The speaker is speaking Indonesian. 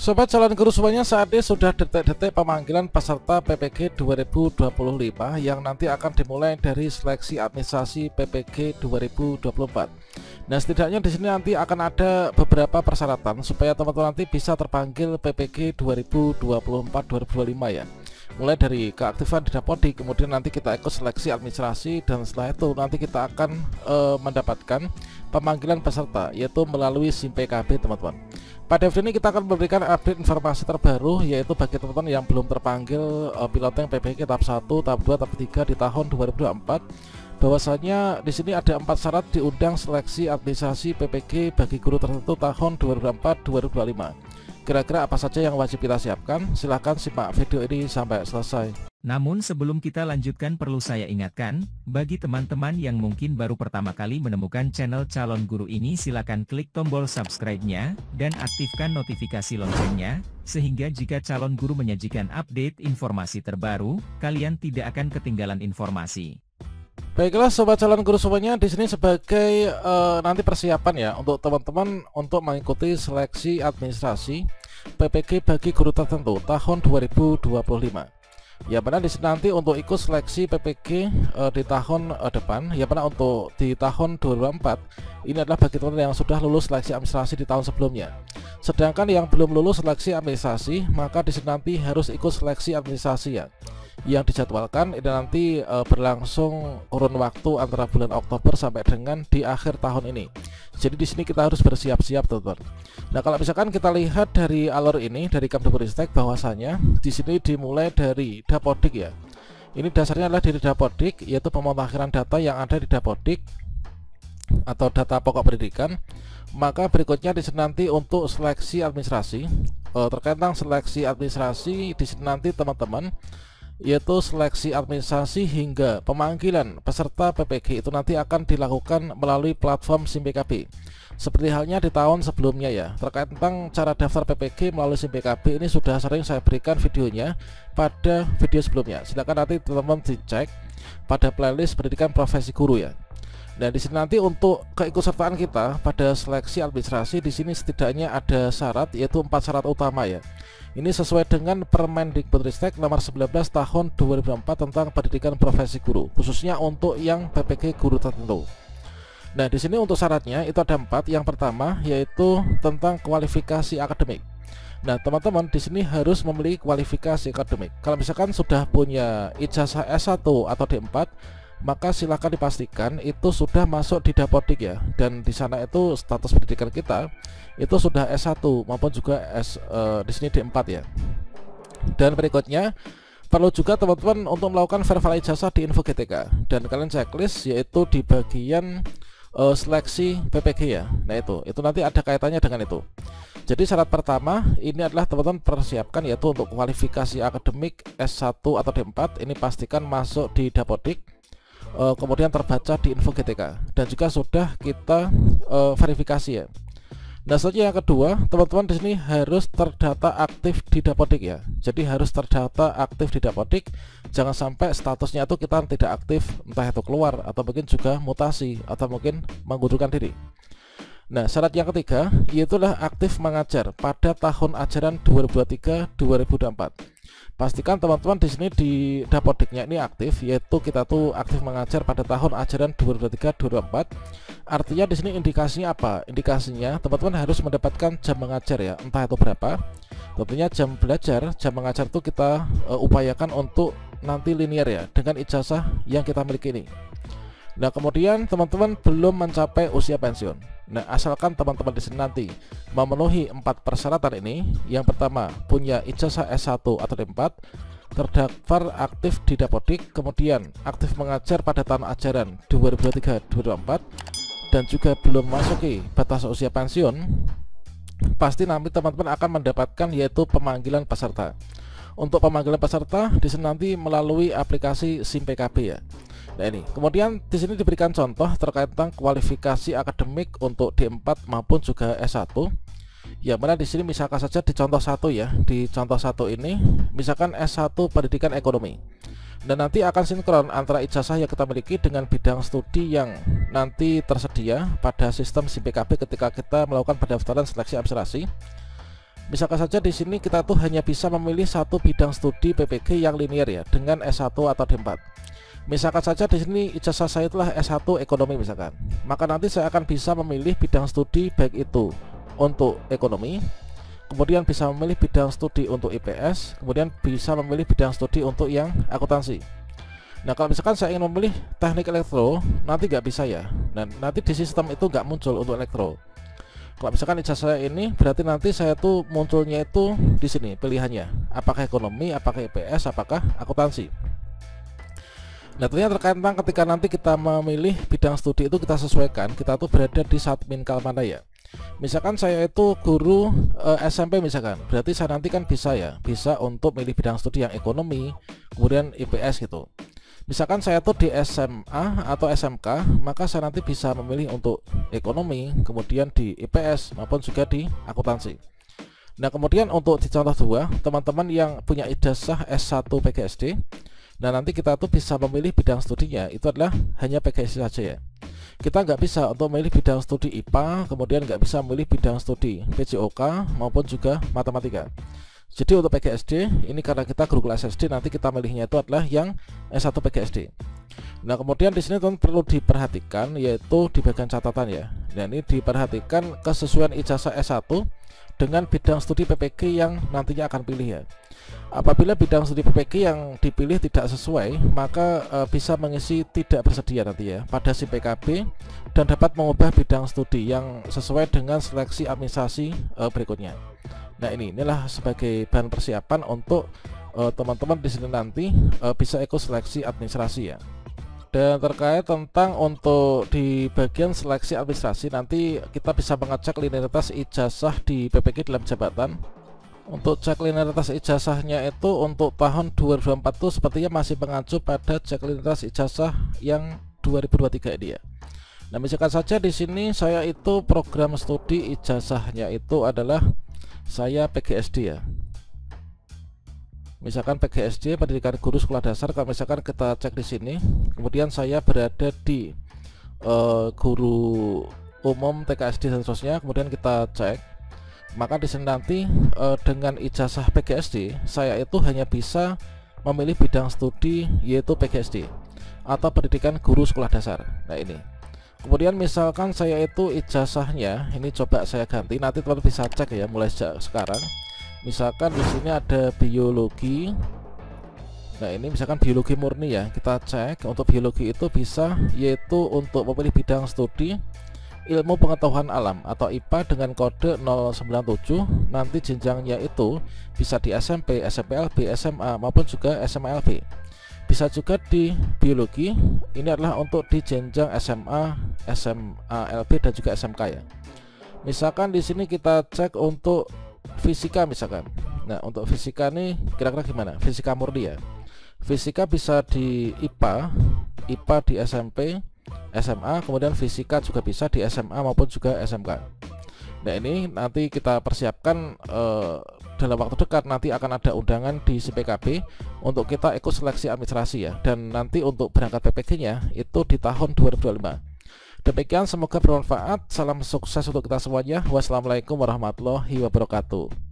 Sobat calon guru semuanya, saat ini sudah detik-detik pemanggilan peserta PPG 2025 yang nanti akan dimulai dari seleksi administrasi PPG 2024. Nah, setidaknya di sini nanti akan ada beberapa persyaratan supaya teman-teman nanti bisa terpanggil PPG 2024-2025 ya. Mulai dari keaktifan di Dapodik, kemudian nanti kita ikut seleksi administrasi, dan setelah itu nanti kita akan mendapatkan pemanggilan peserta yaitu melalui SIM PKB teman-teman. Pada video ini kita akan memberikan update informasi terbaru, yaitu bagi teman-teman yang belum terpanggil piloting PPG tahap 1, tahap 2, tahap 3 di tahun 2024, bahwasanya di sini ada 4 syarat diundang seleksi administrasi PPG bagi guru tertentu tahun 2024-2025. Kira-kira apa saja yang wajib kita siapkan? Silahkan simak video ini sampai selesai. Namun sebelum kita lanjutkan, perlu saya ingatkan, bagi teman-teman yang mungkin baru pertama kali menemukan channel Calon Guru ini, silakan klik tombol subscribe-nya, dan aktifkan notifikasi loncengnya, sehingga jika Calon Guru menyajikan update informasi terbaru, kalian tidak akan ketinggalan informasi. Baiklah sobat calon guru semuanya, di sini sebagai nanti persiapan ya untuk teman-teman untuk mengikuti seleksi administrasi PPG bagi guru tertentu tahun 2025. Ya benar, di sini nanti untuk ikut seleksi PPG di tahun depan, ya benar, untuk di tahun 2024 ini adalah bagi teman-teman yang sudah lulus seleksi administrasi di tahun sebelumnya. Sedangkan yang belum lulus seleksi administrasi, maka di sini nanti harus ikut seleksi administrasi ya, yang dijadwalkan ini nanti berlangsung kurun waktu antara bulan Oktober sampai dengan di akhir tahun ini. Jadi di sini kita harus bersiap-siap teman-teman. Nah, kalau misalkan kita lihat dari alur ini dari Kemdikbudristek, bahwasanya di sini dimulai dari Dapodik ya. Ini dasarnya adalah dari Dapodik, yaitu pemutakhiran data yang ada di Dapodik atau data pokok pendidikan. Maka berikutnya di sini nanti untuk seleksi administrasi, terkait tentang seleksi administrasi di sini nanti teman-teman, yaitu seleksi administrasi hingga pemanggilan peserta PPG itu nanti akan dilakukan melalui platform SIM PKB. Seperti halnya di tahun sebelumnya ya, terkait tentang cara daftar PPG melalui SIM PKB ini sudah sering saya berikan videonya pada video sebelumnya. Silakan nanti teman-teman dicek pada playlist pendidikan profesi guru ya. Nah, di sini nanti untuk keikutsertaan kita pada seleksi administrasi, di sini setidaknya ada syarat, yaitu 4 syarat utama ya. Ini sesuai dengan Permendikbudristek nomor 19 tahun 2024 tentang pendidikan profesi guru, khususnya untuk yang PPG guru tertentu. Nah, di sini untuk syaratnya itu ada 4. Yang pertama yaitu tentang kualifikasi akademik. Nah, teman-teman di sini harus memiliki kualifikasi akademik. Kalau misalkan sudah punya ijazah S1 atau D4, maka silakan dipastikan itu sudah masuk di Dapodik ya, dan di sana itu status pendidikan kita itu sudah S1 maupun juga di sini D4 ya. Dan berikutnya perlu juga teman-teman untuk melakukan verify ijazah di Info GTK, dan kalian checklist yaitu di bagian seleksi PPG ya. Nah, itu nanti ada kaitannya dengan itu. Jadi syarat pertama ini adalah teman-teman persiapkan, yaitu untuk kualifikasi akademik S1 atau D4 ini pastikan masuk di Dapodik, kemudian terbaca di Info GTK, dan juga sudah kita verifikasi ya. Nah, selanjutnya yang kedua, teman-teman di sini harus terdata aktif di Dapodik ya. Jadi harus terdata aktif di Dapodik, jangan sampai statusnya itu kita tidak aktif, entah itu keluar atau mungkin juga mutasi atau mungkin mengundurkan diri. Nah, syarat yang ketiga yaitulah aktif mengajar pada tahun ajaran 2023-2024. Pastikan teman-teman di sini di Dapodiknya ini aktif, yaitu kita tuh aktif mengajar pada tahun ajaran 2023-2024. Artinya di sini indikasinya apa? Indikasinya teman-teman harus mendapatkan jam mengajar ya, entah itu berapa. Tentunya jam belajar, jam mengajar itu kita upayakan untuk nanti linear ya, dengan ijazah yang kita miliki ini. Nah, kemudian teman-teman belum mencapai usia pensiun. Nah, asalkan teman-teman di sini nanti memenuhi 4 persyaratan ini. Yang pertama, punya ijazah S1 atau D4, terdaftar aktif di Dapodik, kemudian aktif mengajar pada tahun ajaran 2023-2024, dan juga belum masuki batas usia pensiun, pasti nanti teman-teman akan mendapatkan yaitu pemanggilan peserta. Untuk pemanggilan peserta di sini nanti melalui aplikasi SIM PKB ya. Nah, ini kemudian di sini diberikan contoh terkait tentang kualifikasi akademik untuk D4 maupun juga S1. Ya, mana di sini misalkan saja di contoh 1 ya. Di contoh 1 ini misalkan S1 Pendidikan Ekonomi. Dan nanti akan sinkron antara ijazah yang kita miliki dengan bidang studi yang nanti tersedia pada sistem SIM PKB ketika kita melakukan pendaftaran seleksi administrasi. Misalkan saja di sini kita tuh hanya bisa memilih satu bidang studi PPG yang linear ya, dengan S1 atau D4. Misalkan saja di sini ijazah saya itulah S1 ekonomi misalkan. Maka nanti saya akan bisa memilih bidang studi baik itu untuk ekonomi, kemudian bisa memilih bidang studi untuk IPS, kemudian bisa memilih bidang studi untuk yang akuntansi. Nah, kalau misalkan saya ingin memilih teknik elektro, nanti nggak bisa ya. Dan nanti di sistem itu nggak muncul untuk elektro. Kalau misalkan ijazah saya ini, berarti nanti saya tuh munculnya itu di sini pilihannya, apakah ekonomi, apakah IPS, apakah akuntansi. Nah, tentunya terkait tentang ketika nanti kita memilih bidang studi itu kita sesuaikan, kita tuh berada di Satminkal mana ya. Misalkan saya itu guru SMP misalkan, berarti saya nanti kan bisa ya, bisa untuk milih bidang studi yang ekonomi, kemudian IPS gitu. Misalkan saya tuh di SMA atau SMK, maka saya nanti bisa memilih untuk ekonomi, kemudian di IPS maupun juga di akuntansi. Nah, kemudian untuk di contoh 2, teman-teman yang punya ijazah S1 PGSD, nah nanti kita tuh bisa memilih bidang studinya itu adalah hanya PGSD saja ya. Kita nggak bisa untuk memilih bidang studi IPA, kemudian nggak bisa memilih bidang studi PJOK maupun juga matematika. Jadi untuk PGSD ini karena kita guru kelas SD, nanti kita milihnya itu adalah yang S1 PGSD. Nah, kemudian di sini teman perlu diperhatikan yaitu di bagian catatan ya. Nah, ini diperhatikan kesesuaian ijazah S1 dengan bidang studi PPG yang nantinya akan pilih ya. Apabila bidang studi PPG yang dipilih tidak sesuai, maka bisa mengisi tidak bersedia nanti ya pada si PKB dan dapat mengubah bidang studi yang sesuai dengan seleksi administrasi berikutnya. Nah, inilah sebagai bahan persiapan untuk teman-teman di sini nanti bisa ikut seleksi administrasi ya. Dan terkait tentang untuk di bagian seleksi administrasi, nanti kita bisa mengecek linearitas ijazah di PPG dalam jabatan. Untuk cek linearitas ijazahnya itu untuk tahun 2024 itu sepertinya masih mengacu pada cek linearitas ijazah yang 2023 ini ya. Nah, misalkan saja di sini saya itu program studi ijazahnya itu adalah saya PGSD ya. Misalkan PGSD pendidikan guru sekolah dasar, kalau misalkan kita cek di sini, kemudian saya berada di guru umum TKSD dan seterusnya, kemudian kita cek, maka di sini nanti dengan ijazah PGSD saya itu hanya bisa memilih bidang studi yaitu PGSD atau pendidikan guru sekolah dasar. Nah, ini. Kemudian misalkan saya itu ijazahnya ini coba saya ganti, nanti teman bisa cek ya mulai sejak sekarang. Misalkan di sini ada biologi. Nah, ini misalkan biologi murni ya. Kita cek untuk biologi itu bisa yaitu untuk memilih bidang studi ilmu pengetahuan alam atau IPA dengan kode 097. Nanti jenjangnya itu bisa di SMP, SMPLB, SMA maupun juga SMLB. Bisa juga di biologi, ini adalah untuk di jenjang SMA, SMALB dan juga SMK ya. Misalkan di sini kita cek untuk fisika misalkan. Nah, untuk fisika nih kira-kira gimana? Fisika murni ya. Fisika bisa di IPA, IPA di SMP, SMA, kemudian fisika juga bisa di SMA maupun juga SMK. Nah, ini nanti kita persiapkan dalam waktu dekat nanti akan ada undangan di PKB untuk kita ikut seleksi administrasi ya, dan nanti untuk berangkat PPG-nya itu di tahun 2025. Demikian, semoga bermanfaat. Salam sukses untuk kita semuanya. Wassalamualaikum warahmatullahi wabarakatuh.